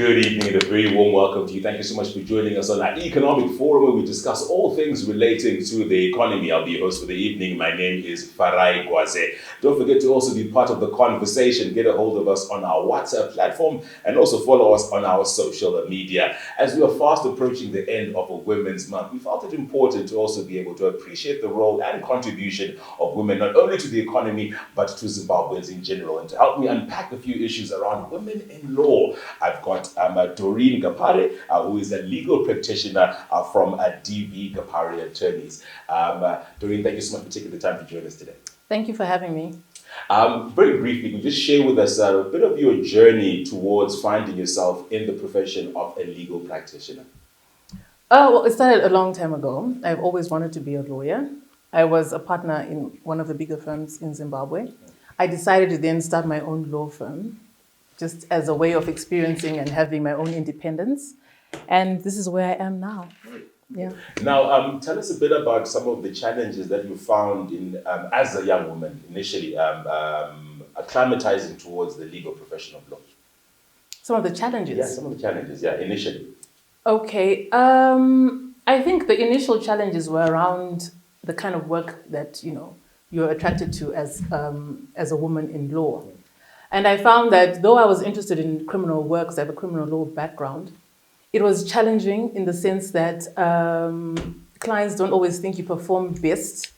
Good evening and a very warm welcome to you. Thank you so much for joining us on our economic forum where we discuss all things relating to the economy. I'll be your host for the evening. My name is Farai Gwaze. Don't forget to also be part of the conversation. Get a hold of us on our WhatsApp platform and also follow us on our social media. As we are fast approaching the end of a Women's Month, we felt it important to also be able to appreciate the role and contribution of women, not only to the economy, but to Zimbabweans in general. And to help me unpack a few issues around women in law, I've got DOREEN GAPARE, who is a legal practitioner from DV GAPARE Attorneys. DOREEN, thank you so much for taking the time to join us today. Thank you for having me. Very briefly, could you just share with us a bit of your journey towards finding yourself in the profession of a legal practitioner? Well, it started a long time ago. I've always wanted to be a lawyer. I was a partner in one of the bigger firms in Zimbabwe. I decided to then start my own law firm, just as a way of experiencing and having my own independence. And this is where I am now. Yeah. Now, tell us a bit about some of the challenges that you found in as a young woman initially acclimatizing towards the legal profession of law. Some of the challenges? Yeah, some of the challenges, initially. Okay. I think the initial challenges were around the kind of work that, you're attracted to as a woman in law. And I found that though I was interested in criminal work, because I have a criminal law background, it was challenging in the sense that clients don't always think you perform best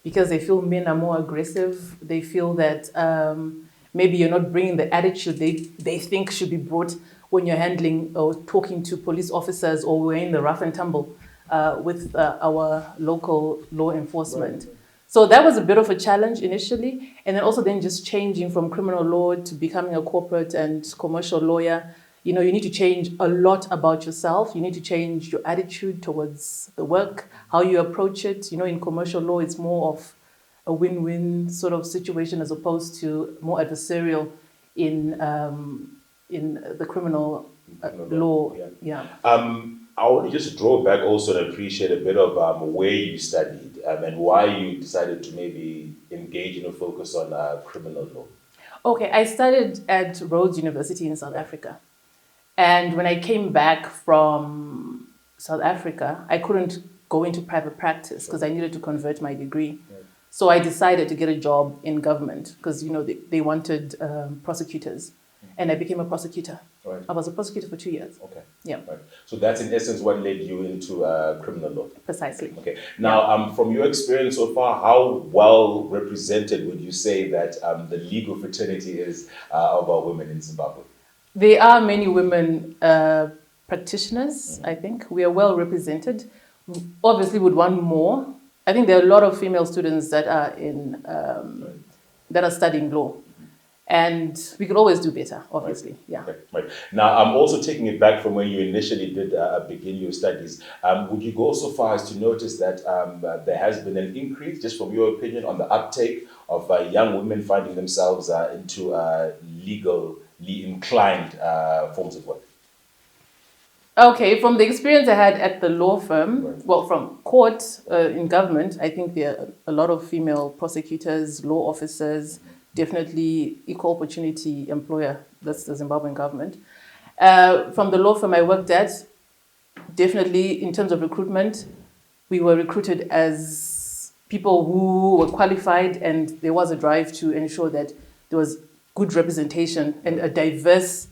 because they feel men are more aggressive. They feel that maybe you're not bringing the attitude they think should be brought when you're handling or talking to police officers or we're in the rough and tumble with our local law enforcement. Right. So that was a bit of a challenge initially. And then also then just changing from criminal law to becoming a corporate and commercial lawyer. You need to change a lot about yourself. You need to change your attitude towards the work, how you approach it. In commercial law, it's more of a win-win sort of situation as opposed to more adversarial in the criminal law. Yeah. I want to just draw back also and appreciate a bit of where you studied and why you decided to maybe engage in a focus on criminal law. Okay, I studied at Rhodes University in South Africa. And when I came back from South Africa, I couldn't go into private practice because I needed to convert my degree. Right. So I decided to get a job in government because, they wanted prosecutors. And I became a prosecutor. Right. I was a prosecutor for 2 years. Okay. Yeah. Right. So that's in essence what led you into criminal law. Precisely. Okay. Now, from your experience so far, how well represented would you say that the legal fraternity is of our women in Zimbabwe? There are many women practitioners, I think. We are well represented. Obviously, would want more. I think there are a lot of female students that are that are studying law. And we could always do better, obviously. Right. Yeah. Okay. Right. Now, I'm also taking it back from when you initially did begin your studies. Would you go so far as to notice that there has been an increase, just from your opinion, on the uptake of young women finding themselves into legally inclined forms of work? Okay, from the experience I had at the law firm, right. Well, from court in government, I think there are a lot of female prosecutors, law officers, definitely equal opportunity employer. That's the Zimbabwean government. From the law firm I worked at, definitely in terms of recruitment, we were recruited as people who were qualified, and there was a drive to ensure that there was good representation and a diverse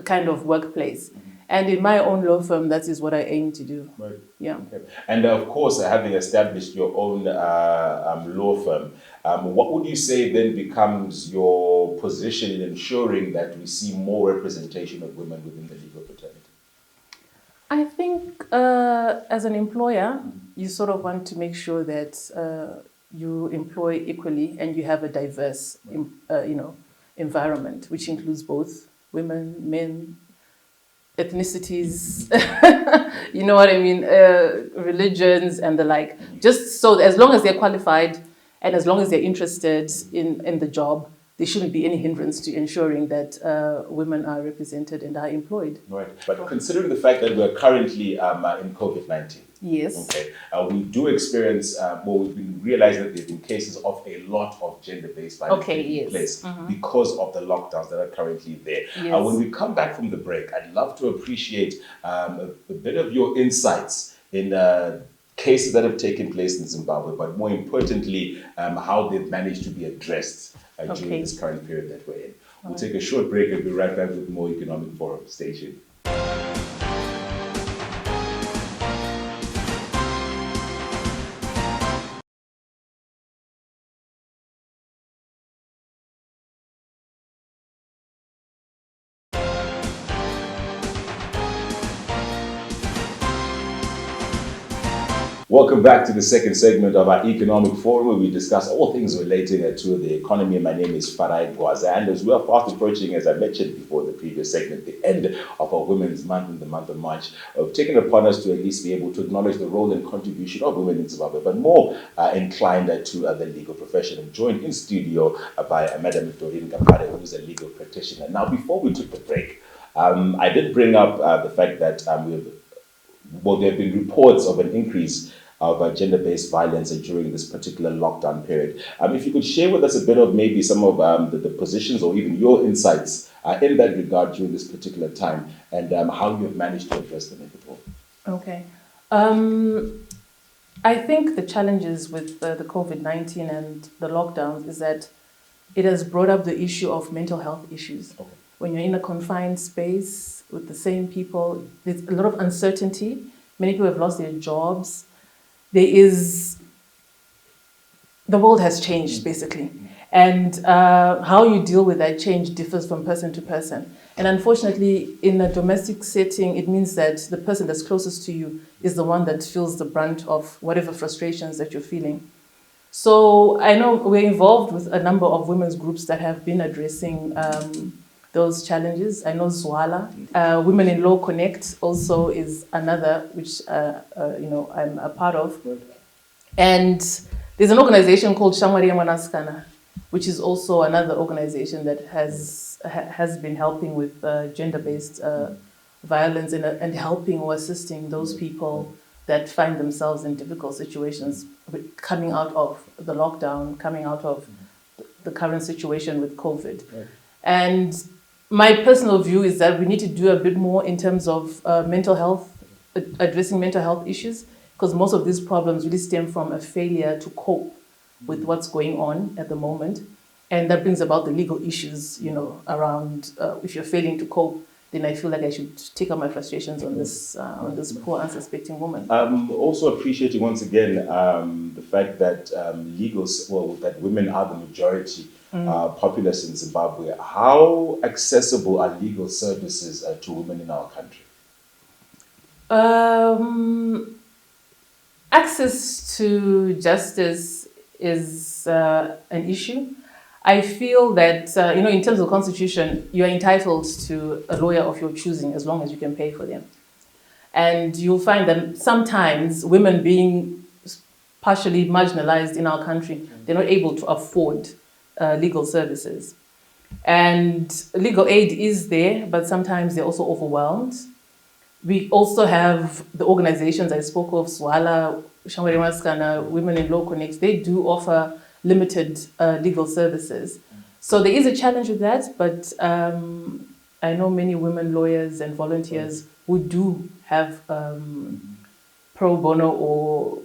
kind of workplace. Mm-hmm. And in my own law firm, that is what I aim to do. Right. Yeah. Okay. And of course, having established your own law firm, what would you say then becomes your position in ensuring that we see more representation of women within the legal fraternity? I think as an employer, you sort of want to make sure that you employ equally and you have a diverse, environment, which includes both women, men, ethnicities, you know what I mean, religions and the like. Just so as long as they're qualified and as long as they're interested in the job, there shouldn't be any hindrance to ensuring that women are represented and are employed. Right. But considering the fact that we're currently in COVID-19, Yes. Okay. We do experience, we've been realizing that there have been cases of a lot of gender-based violence taking place because of the lockdowns that are currently there. Yes. When we come back from the break, I'd love to appreciate a bit of your insights in cases that have taken place in Zimbabwe, but more importantly, how they've managed to be addressed during this current period that we're in. We'll take a short break and be right back with more Economic Forum. Stay tuned. Welcome back to the second segment of our Economic Forum, where we discuss all things relating to the economy. My name is Farai Gwaza, and as we are fast approaching, as I mentioned before in the previous segment, the end of our Women's Month in the month of March, we've taken it upon us to at least be able to acknowledge the role and contribution of women in Zimbabwe, but more inclined to the legal profession. I'm joined in studio by Madam DOREEN GAPARE, who is a legal practitioner. Now, before we took the break, I did bring up the fact that there have been reports of an increase of gender-based violence during this particular lockdown period. If you could share with us a bit of maybe some of the positions or even your insights in that regard during this particular time, and how you have managed to address them, if at all. Okay. I think the challenges with the COVID-19 and the lockdowns is that it has brought up the issue of mental health issues. Okay. When you're in a confined space with the same people, there's a lot of uncertainty. Many people have lost their jobs. The world has changed, basically. And how you deal with that change differs from person to person. And unfortunately, in a domestic setting, it means that the person that's closest to you is the one that feels the brunt of whatever frustrations that you're feeling. So I know we're involved with a number of women's groups that have been addressing those challenges. I know Zwala, Women in Law Connect also is another, which I'm a part of. And there's an organization called Shamwari Mwanasikana, which is also another organization that has been helping with gender-based violence and helping or assisting those people that find themselves in difficult situations coming out of the lockdown, coming out of the current situation with COVID. Right. And my personal view is that we need to do a bit more in terms of mental health, addressing mental health issues, because most of these problems really stem from a failure to cope with what's going on at the moment. And that brings about the legal issues, around if you're failing to cope, then I feel like I should take out my frustrations on this poor, unsuspecting woman. Also appreciating once again the fact that that women are the majority populace in Zimbabwe. How accessible are legal services to women in our country? Access to justice is an issue. I feel that, in terms of the Constitution, you are entitled to a lawyer of your choosing as long as you can pay for them. And you'll find that sometimes women being partially marginalized in our country, they're not able to afford legal services. And legal aid is there, but sometimes they're also overwhelmed. We also have the organizations I spoke of, Swala, Shamwari Mwanasikana, Women in Law Connect. They do offer limited legal services. So there is a challenge with that, but I know many women lawyers and volunteers who do have pro bono or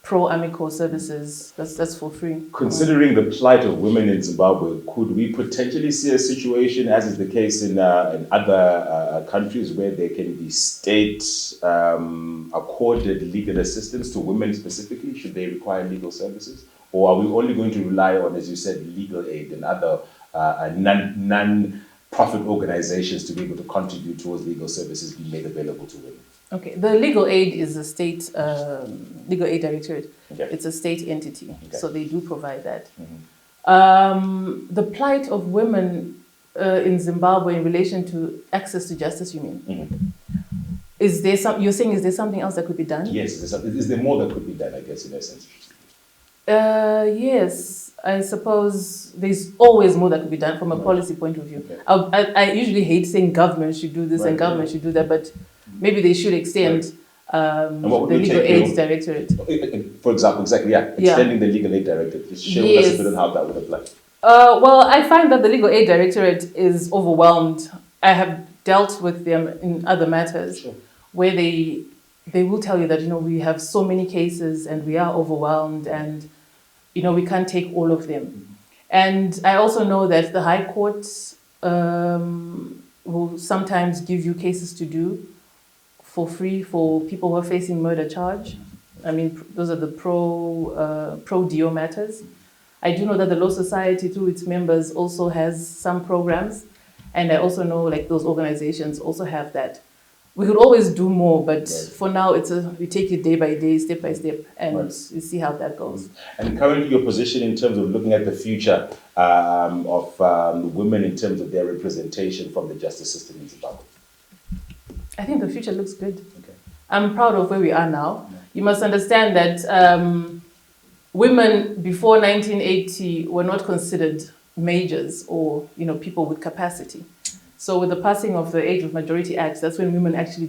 pro amico services. That's for free. Considering the plight of women in Zimbabwe, could we potentially see a situation, as is the case in other countries, where there can be state accorded legal assistance to women specifically, should they require legal services? Or are we only going to rely on, as you said, legal aid and other non-profit organizations to be able to contribute towards legal services being made available to women? Okay, the legal aid is a state, legal aid directorate. Okay. It's a state entity, so they do provide that. The plight of women in Zimbabwe in relation to access to justice, you mean? Is there you're saying, is there something else that could be done? Yes, is there more that could be done, I guess, in essence? Yes, I suppose there's always more that could be done from a policy point of view. Okay. I usually hate saying government should do this and government should do that, but maybe they should extend And what would the you Legal take Aid your- Directorate. For example, exactly, yeah. Yeah. Extending the legal aid directive. Just share with us a bit on how that would apply. Well, I find that the Legal Aid Directorate is overwhelmed. I have dealt with them in other matters where they will tell you that, we have so many cases and we are overwhelmed and, we can't take all of them. And I also know that the High Court will sometimes give you cases to do for free for people who are facing murder charge. I mean, those are the pro-DO matters. I do know that the Law Society, through its members, also has some programs. And I also know those organizations also have that. We could always do more, but for now, we take it day by day, step by step, and we see how that goes. And currently your position in terms of looking at the future of women in terms of their representation from the justice system in Zimbabwe? I think the future looks good. Okay. I'm proud of where we are now. Yeah. You must understand that women before 1980 were not considered majors or people with capacity. So with the passing of the Age of Majority Act, that's when women actually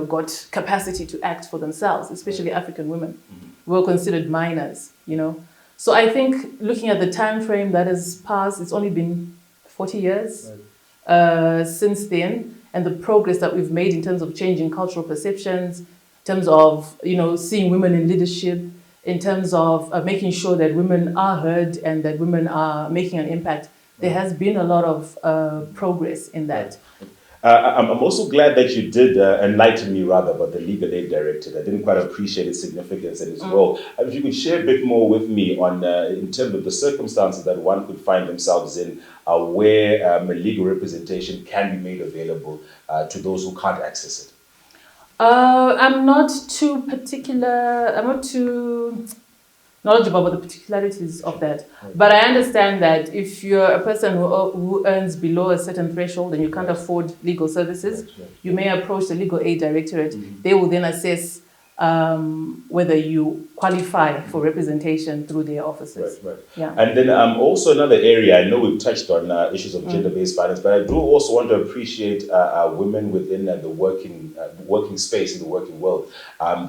got capacity to act for themselves, especially African women. We were considered minors, So I think looking at the time frame that has passed, it's only been 40 years since then. And the progress that we've made in terms of changing cultural perceptions, in terms of, seeing women in leadership, in terms of making sure that women are heard and that women are making an impact. There has been a lot of progress in that. I'm also glad that you did enlighten me rather about the Legal Aid Directorate. I didn't quite appreciate its significance and its role. If you could share a bit more with me on, in terms of the circumstances that one could find themselves in, where legal representation can be made available to those who can't access it. I'm not too knowledgeable about the particularities of that. But I understand that if you're a person who earns below a certain threshold and you can't afford legal services, you may approach the Legal Aid Directorate. They will then assess whether you qualify for representation through their offices. Yeah. And then also another area, I know we've touched on issues of gender-based violence, but I do also want to appreciate women within the working space, in the working world.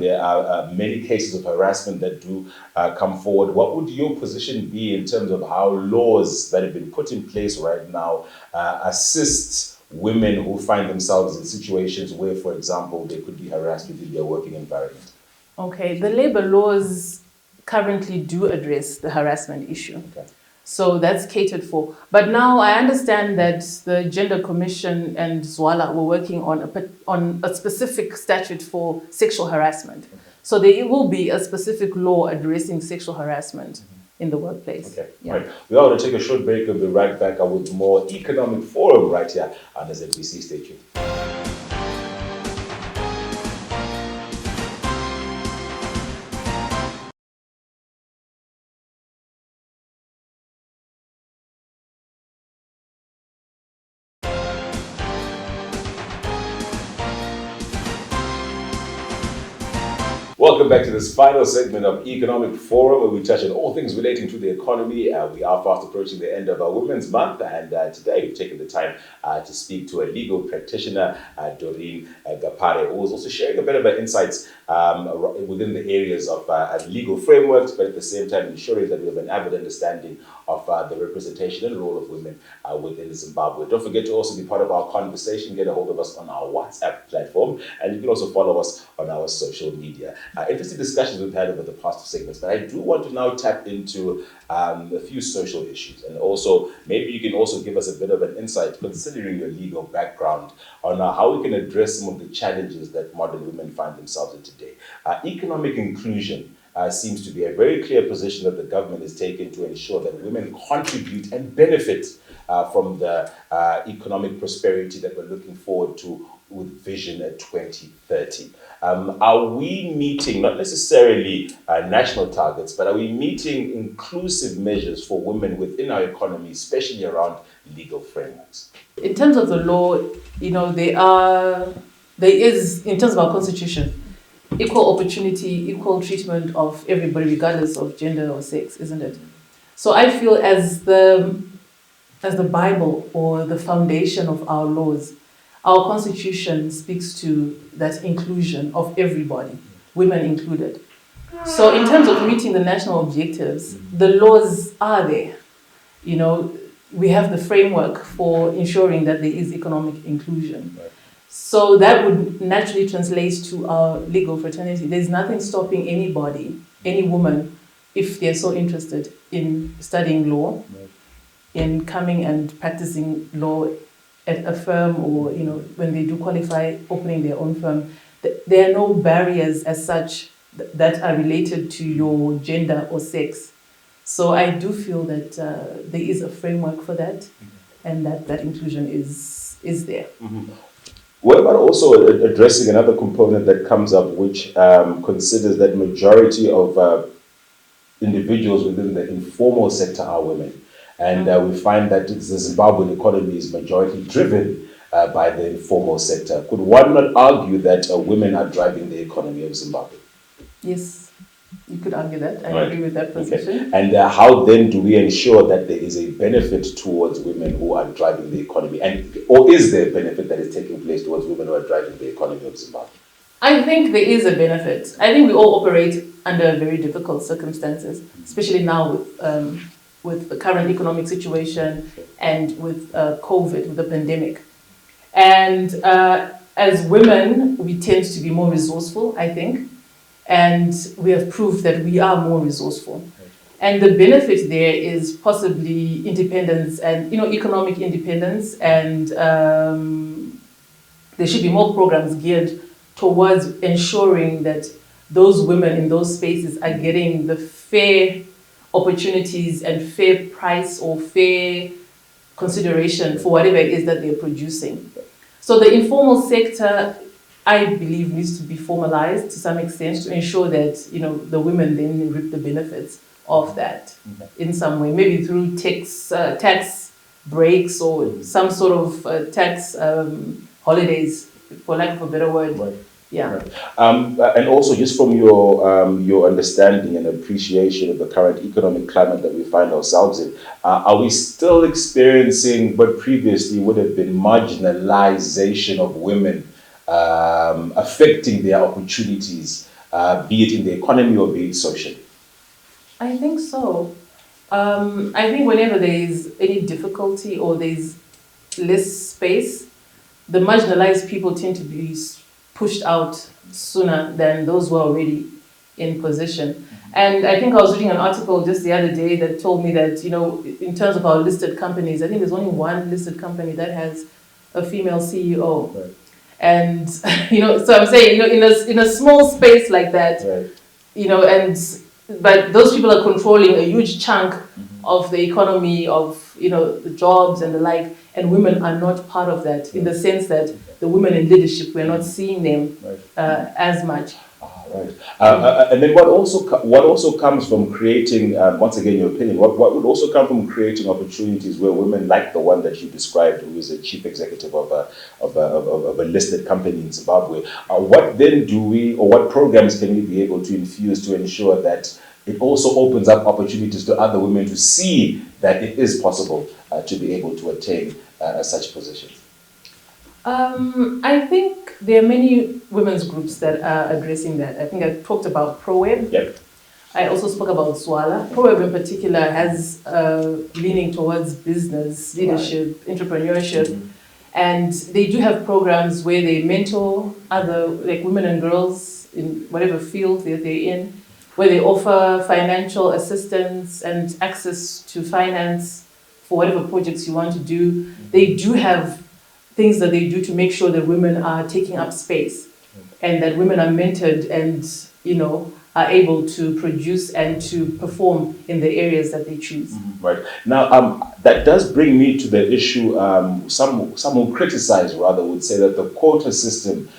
There are many cases of harassment that do come forward. What would your position be in terms of how laws that have been put in place right now assist women who find themselves in situations where, for example, they could be harassed within their working environment? Okay, the labor laws currently do address the harassment issue. Okay. So that's catered for. But now I understand that the Gender Commission and Zwala were working on a specific statute for sexual harassment. Okay. So there will be a specific law addressing sexual harassment in the workplace. Okay, yeah. Right. We are going to take a short break and be right back with more Economic Forum right here on SABC. Stay tuned. Welcome back to this final segment of Economic Forum, where we touch on all things relating to the economy. We are fast approaching the end of our Women's Month, and today we've taken the time to speak to a legal practitioner, DOREEN GAPARE, who is also sharing a bit of her insights within the areas of legal frameworks, but at the same time ensuring that we have an avid understanding of the representation and role of women within Zimbabwe. Don't forget to also be part of our conversation. Get a hold of us on our WhatsApp platform, and you can also follow us on our social media. Interesting discussions we've had over the past two segments, but I do want to now tap into a few social issues, and also maybe you can also give us a bit of an insight, considering your legal background, on how we can address some of the challenges that modern women find themselves in today. Economic inclusion seems to be a very clear position that the government is taking to ensure that women contribute and benefit from the economic prosperity that we're looking forward to with Vision at 2030. Are we meeting, not necessarily national targets, but are we meeting inclusive measures for women within our economy, especially around legal frameworks? In terms of the law, there is, in terms of our constitution, equal opportunity, equal treatment of everybody, regardless of gender or sex, isn't it? So I feel as the Bible or the foundation of our laws, our constitution speaks to that inclusion of everybody, women included. So in terms of meeting the national objectives, the laws are there. You know, we have the framework for ensuring that there is economic inclusion. Right. So that would naturally translate to our legal fraternity. There's nothing stopping anybody, any woman, if they're so interested in studying law, Right. in coming and practicing law at a firm, or you know, when they do qualify, opening their own firm. There are no barriers as such that are related to your gender or sex. So I do feel that there is a framework for that, and that inclusion is there. Mm-hmm. What about also addressing another component that comes up, which considers that majority of individuals within the informal sector are women? And we find that the Zimbabwean economy is majority driven by the informal sector. Could one not argue that women are driving the economy of Zimbabwe? Yes, you could argue that. I Right. agree with that position. Okay. And how then do we ensure that there is a benefit towards women who are driving the economy? Or is there a benefit that is taking place towards women who are driving the economy of Zimbabwe? I think there is a benefit. I think we all operate under very difficult circumstances, especially now with the current economic situation and with COVID, with the pandemic. And as women, we tend to be more resourceful, I think. And we have proved that we are more resourceful. And the benefit there is possibly independence and, you know, economic independence. And there should be more programs geared towards ensuring that those women in those spaces are getting the fair opportunities and fair price or fair consideration for whatever it is that they're producing. So the informal sector, I believe, needs to be formalized to some extent to ensure that, you know, the women then reap the benefits of that in some way, maybe through tax breaks or some sort of tax holidays, for lack of a better word. Right. Yeah. Right. And also, just from your understanding and appreciation of the current economic climate that we find ourselves in, are we still experiencing what previously would have been marginalization of women, affecting their opportunities, be it in the economy or be it socially? I think so. I think whenever there is any difficulty or there's less space, the marginalized people tend to be pushed out sooner than those who are already in position. And I think I was reading an article just the other day that told me that, you know, in terms of our listed companies, I think there's only one listed company that has a female CEO. Right. And, you know, so I'm saying, you know, in a small space like that, Right. you know, but those people are controlling a huge chunk of the economy, of, you know, the jobs and the like, and women are not part of that, in the sense that the women in leadership, we're not seeing them as much. Right. And then what also comes from creating, once again, your opinion, what would also come from creating opportunities where women like the one that you described, who is a chief executive of a listed company in Zimbabwe, what then what programs can we be able to infuse to ensure that it also opens up opportunities to other women to see that it is possible to be able to attain such positions? I think there are many women's groups that are addressing that. I think I talked about ProWeb. Yep. I also spoke about Swala. ProWeb in particular has leaning towards business, leadership, entrepreneurship. And they do have programs where they mentor other, like, women and girls in whatever field that they're in, where they offer financial assistance and access to finance for whatever projects you want to do. They do have things that they do to make sure that women are taking up space and that women are mentored and, you know, are able to produce and to perform in the areas that they choose. Right. Now, that does bring me to the issue, some who criticize, rather, would say that the quota system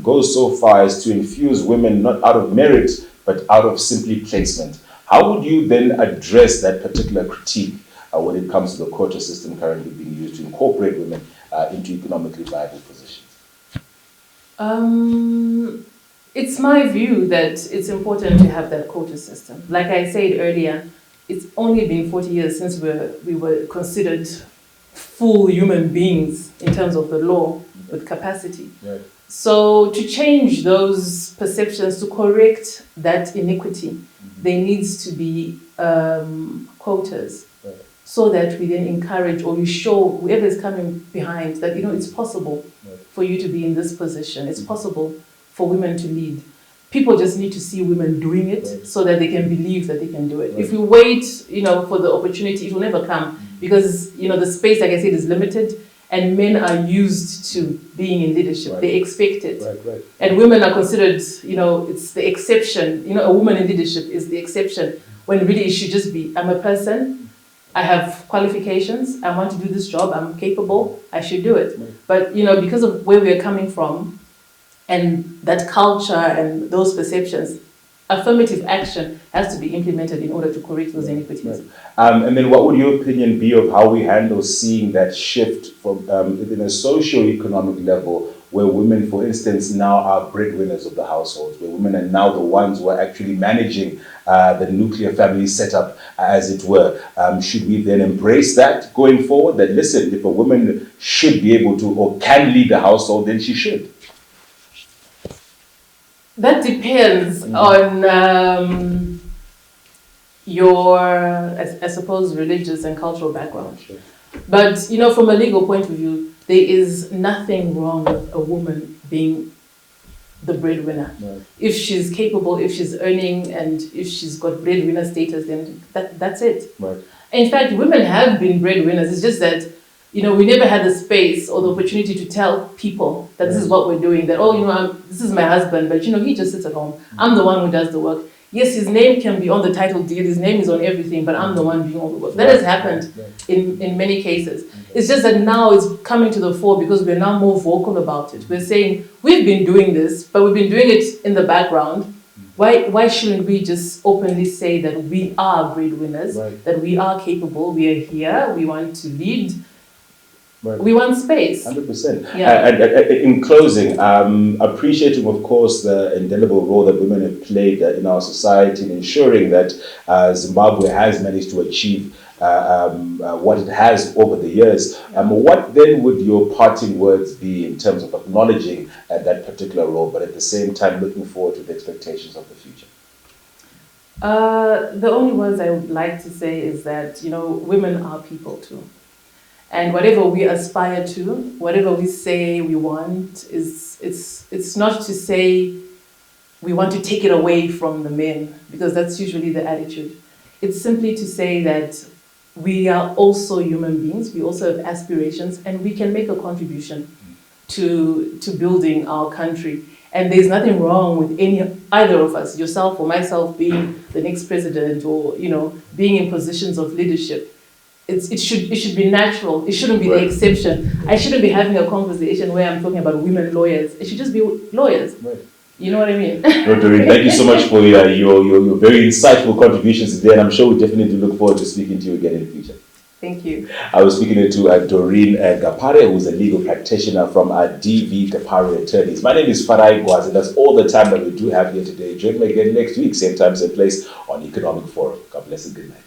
goes so far as to infuse women not out of merit, but out of simply placement. How would you then address that particular critique when it comes to the quota system currently being used to incorporate women into economically viable positions? It's my view that it's important to have that quota system. Like I said earlier, it's only been 40 years since we were considered full human beings in terms of the law. with capacity. Right. So to change those perceptions, to correct that iniquity, there needs to be quotas, Right. so that we then encourage, or we show whoever is coming behind that, it's possible for you to be in this position. It's possible for women to lead. People just need to see women doing it so that they can believe that they can do it. Right. If we wait, for the opportunity, it will never come because, the space, like I said, is limited and men are used to being in leadership. Right. They expect it. Right. And women are considered, it's the exception. A woman in leadership is the exception when really it should just be, I'm a person, I have qualifications, I want to do this job, I'm capable, I should do it. Right. But, because of where we're coming from and that culture and those perceptions, affirmative action has to be implemented in order to correct those iniquities. Right. And then what would your opinion be of how we handle seeing that shift from in a socio-economic level where women, for instance, now are breadwinners of the households, where women are now the ones who are actually managing the nuclear family setup, as it were. Should we then embrace that going forward? That, listen, if a woman should be able to or can lead the household, then she should. That depends on your, I suppose, religious and cultural background. Sure. But, from a legal point of view, there is nothing wrong with a woman being the breadwinner. Right. If she's capable, if she's earning, and if she's got breadwinner status, then that's it. Right. In fact, women have been breadwinners. It's just that, we never had the space or the opportunity to tell people that this is what we're doing, that, this is my husband, but, he just sits at home. I'm the one who does the work. Yes, his name can be on the title deed, his name is on everything, but I'm the one doing all the work. That has happened in many cases. It's just that now it's coming to the fore because we're now more vocal about it. We're saying, we've been doing this, but we've been doing it in the background. Why shouldn't we just openly say that we are breadwinners, that we are capable, we are here, we want to lead, we want space. 100%. Yeah. And in closing, appreciating, of course, the indelible role that women have played in our society in ensuring that Zimbabwe has managed to achieve what it has over the years. What then would your parting words be in terms of acknowledging that particular role, but at the same time looking forward to the expectations of the future? The only words I would like to say is that, women are people too. And whatever we aspire to, whatever we say we want, it's not to say we want to take it away from the men, because that's usually the attitude. It's simply to say that we are also human beings, we also have aspirations, and we can make a contribution to building our country. And there's nothing wrong with either of us, yourself or myself, being the next president or, being in positions of leadership. It should be natural. It shouldn't be the exception. I shouldn't be having a conversation where I'm talking about women lawyers. It should just be lawyers. Right. You know what I mean? No, Doreen, thank you so much for your very insightful contributions today, and I'm sure we definitely look forward to speaking to you again in the future. Thank you. I was speaking to Doreen GAPARE, who's a legal practitioner from DV GAPARE Attorneys. My name is Farai Gwazi, and that's all the time that we do have here today. Join me again next week, same time, same place, on Economic Forum. God bless and good night.